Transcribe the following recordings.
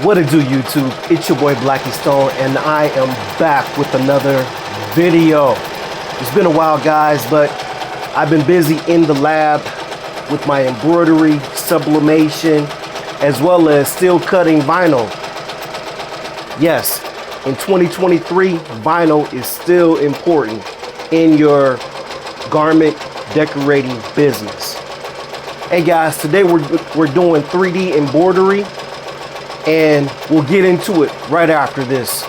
What it do, YouTube? It's your boy Blackie Stone, and I am back with another video. It's been a while, guys, but I've been busy in the lab with my embroidery, sublimation, as well as steel cutting vinyl. Yes, in 2023, vinyl is still important in your garment decorating business. Hey guys, today we're doing 3D embroidery, and we'll get into it right after this.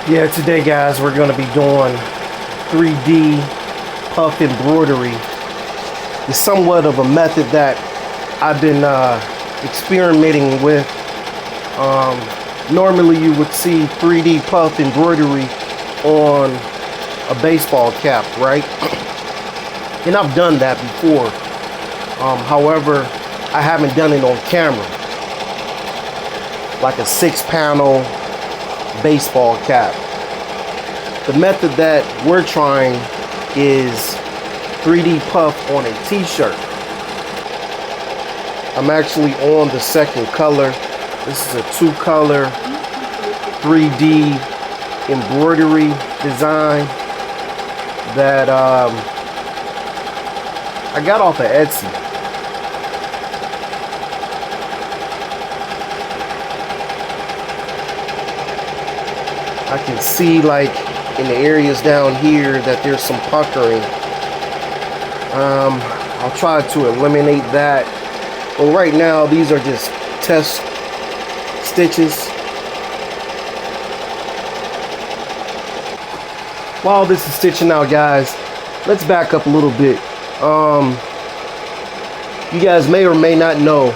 Yeah, today guys, we're going to be doing 3D puff embroidery. It's somewhat of a method that I've been experimenting with. Normally you would see 3D puff embroidery on a baseball cap, right? And I've done that before. However, I haven't done it on camera. Like a 6-panel baseball cap. The method that we're trying is 3D puff on a t-shirt. I'm actually on the second color. This is a 2-color 3D embroidery design that I got off of Etsy. I can see, like, in the areas down here that there's some puckering. I'll try to eliminate that. But right now, these are just test stitches. While this is stitching out, guys, let's back up a little bit. You guys may or may not know,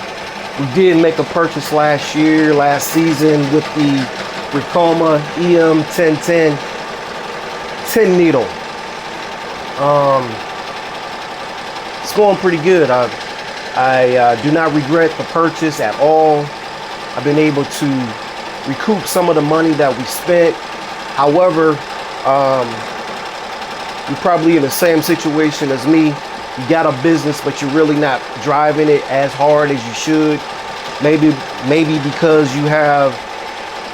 we did make a purchase last season with the Ricoma EM1010 10 needle. It's going pretty good. I do not regret the purchase at all. I've been able to recoup some of the money that we spent. However, you're probably in the same situation as me. You got a business, but you're really not driving it as hard as you should. Maybe because you have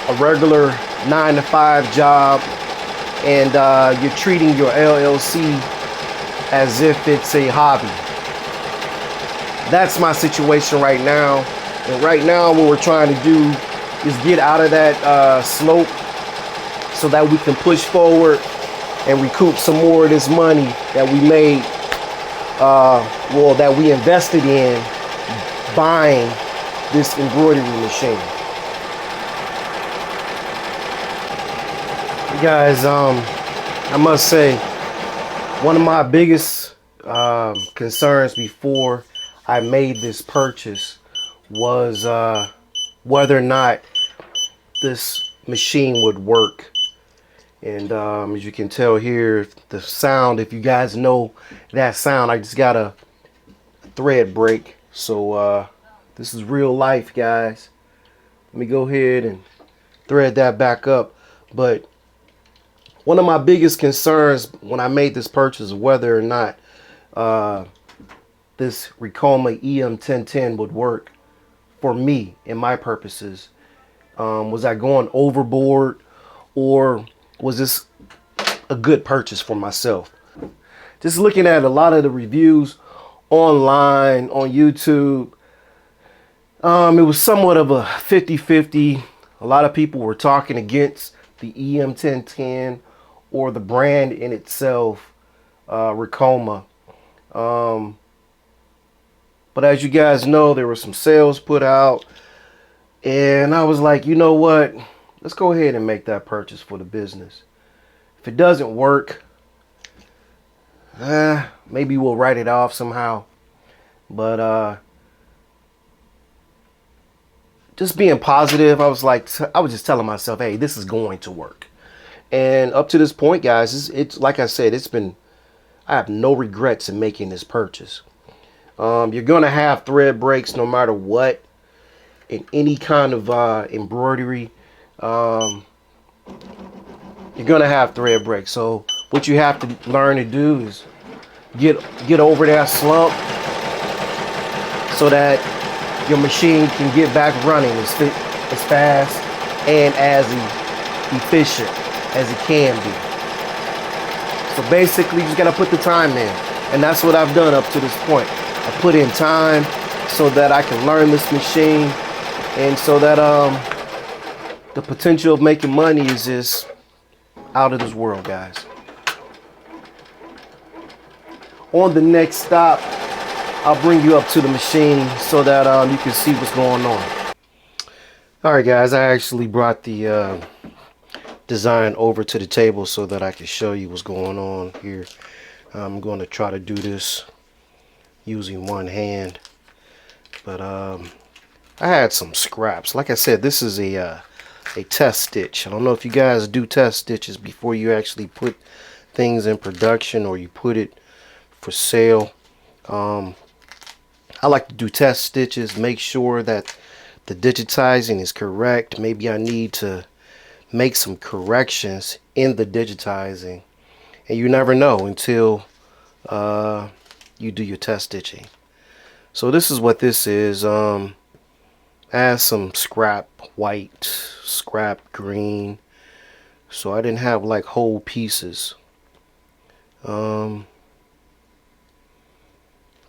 a regular 9-to-5 job, and you're treating your LLC as if it's a hobby. That's my situation right now. And right now what we're trying to do is get out of that slope so that we can push forward and recoup some more of this money that we made, that we invested in buying this embroidery machine. Guys, I must say, one of my biggest concerns before I made this purchase was whether or not this machine would work. And as you can tell here, the sound, if you guys know that sound, I just got a thread break. So this is real life, guys. Let me go ahead and thread that back up. But one of my biggest concerns when I made this purchase, whether or not this Ricoma EM1010 would work for me and my purposes. Was I going overboard, or was this a good purchase for myself? Just looking at a lot of the reviews online, on YouTube, it was somewhat of a 50-50. A lot of people were talking against the EM1010 or the brand in itself, Ricoma. But as you guys know, there were some sales put out, and I was like, you know what? Let's go ahead and make that purchase for the business. If it doesn't work, maybe we'll write it off somehow. But just being positive. I was just telling myself, hey, this is going to work. And up to this point, guys, it's like I said, I have no regrets in making this purchase. You're gonna have thread breaks no matter what in any kind of embroidery. You're gonna have thread breaks. So what you have to learn to do is get over that slump so that your machine can get back running as fast and as efficient as it can be. So basically, you just gotta put the time in, and that's what I've done up to this point. I put in time so that I can learn this machine, and so that the potential of making money is just out of this world, guys. On the next stop, I'll bring you up to the machine so that you can see what's going on. Alright guys, I actually brought the design over to the table so that I can show you what's going on here. I'm going to try to do this using one hand, but I had some scraps. Like I said, this is a test stitch. I don't know if you guys do test stitches before you actually put things in production or you put it for sale. I like to do test stitches, make sure that the digitizing is correct. Maybe I need to make some corrections in the digitizing, and you never know until you do your test stitching. So this is what this is. Add some scrap white, scrap green, so I didn't have like whole pieces. But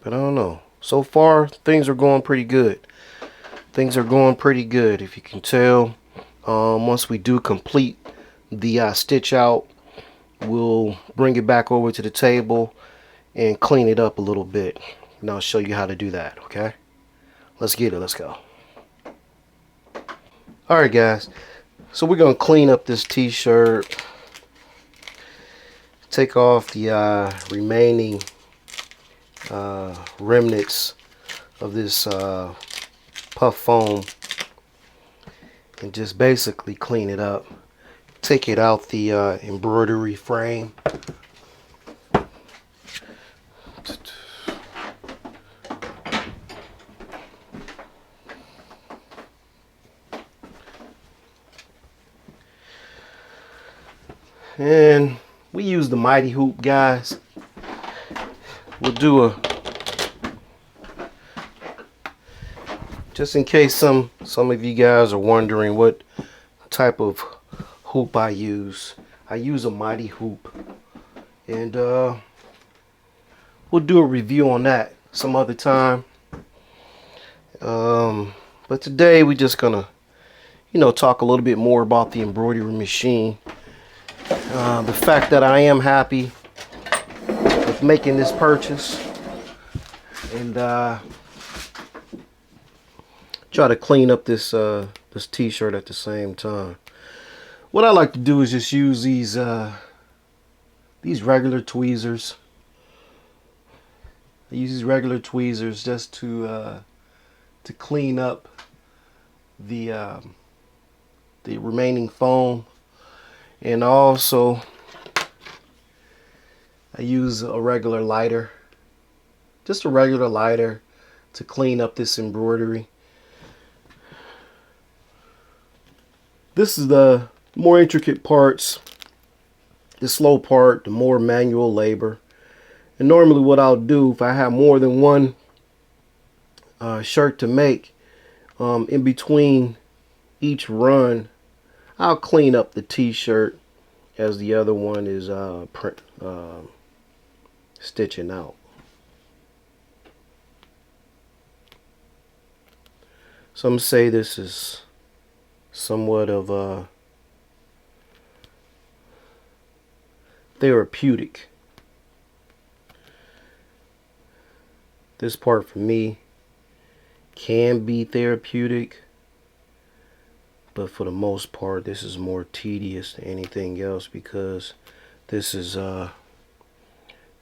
I don't know. So far, things are going pretty good. Things are going pretty good, if you can tell. Once we do complete the stitch out, we'll bring it back over to the table and clean it up a little bit. And I'll show you how to do that, okay? Let's get it. Let's go. Alright, guys. So we're going to clean up this t-shirt. Take off the remaining remnants of this puff foam and just basically clean it up. Take it out the embroidery frame. And we use the mighty hoop, guys. We'll do just in case some of you guys are wondering what type of hoop I use. I use a mighty hoop, and we'll do a review on that some other time. But today we're just gonna, talk a little bit more about the embroidery machine. The fact that I am happy with making this purchase, and try to clean up this this t-shirt at the same time. What I like to do is just use these regular tweezers. I use these regular tweezers just to clean up the remaining foam. And also I use a regular lighter, just a regular lighter, to clean up this embroidery. This is the more intricate parts, the slow part, the more manual labor. And normally what I'll do, if I have more than one shirt to make, in between each run, I'll clean up the t-shirt as the other one is stitching out. Some say this is somewhat of therapeutic. This part for me can be therapeutic, but for the most part this is more tedious than anything else, because this is the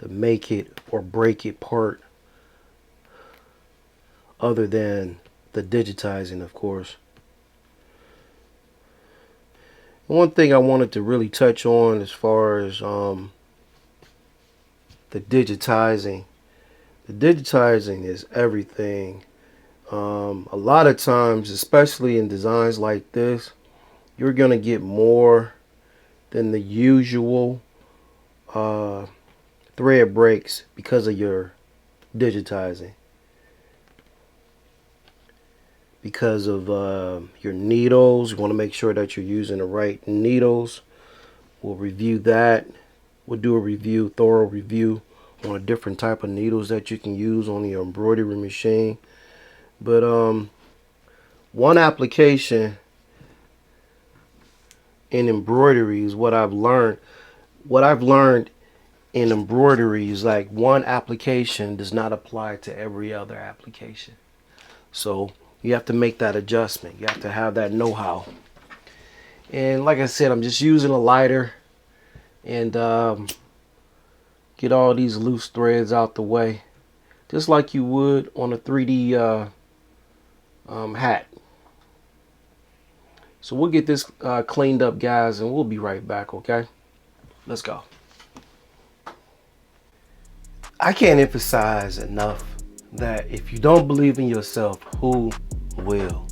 make it or break it part, other than the digitizing, of course. One thing I wanted to really touch on as far as the digitizing. The digitizing is everything. A lot of times, especially in designs like this, you're going to get more than the usual thread breaks because of your digitizing. Because of your needles, you want to make sure that you're using the right needles. We'll review that. We'll do a thorough review on a different type of needles that you can use on the embroidery machine. But one application in embroidery is what I've learned. What I've learned in embroidery is like one application does not apply to every other application. So you have to make that adjustment. You have to have that know-how. And like I said, I'm just using a lighter and get all these loose threads out the way, just like you would on a 3D hat. So we'll get this cleaned up, guys, and we'll be right back, okay? Let's go. I can't emphasize enough that if you don't believe in yourself, who will?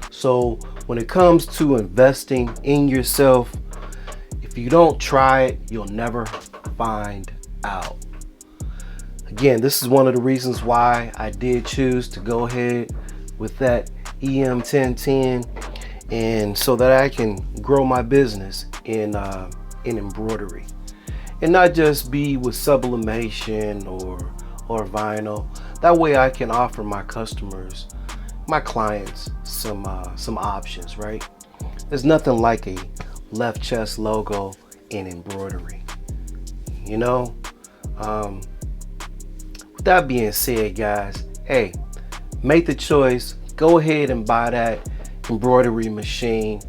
So when it comes to investing in yourself, if you don't try it, you'll never find out. Again, this is one of the reasons why I did choose to go ahead with that EM1010, and so that I can grow my business in embroidery, and not just be with sublimation or vinyl. That way I can offer my customers, my clients, some options, right? There's nothing like a left chest logo in embroidery, you know? With that being said, guys, hey, make the choice. Go ahead and buy that embroidery machine.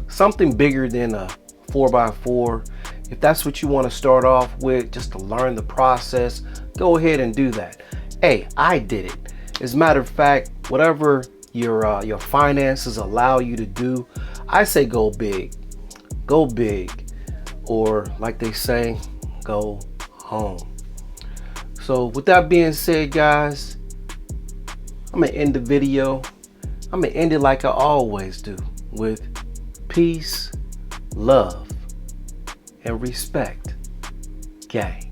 Something bigger than a 4x4. If that's what you want to start off with, just to learn the process, go ahead and do that. Hey, I did it. As a matter of fact, whatever your finances allow you to do, I say go big. Go big. Or like they say, go home. So with that being said, guys, I'm gonna end the video. I'm gonna end it like I always do, with peace, love, and respect. Gang.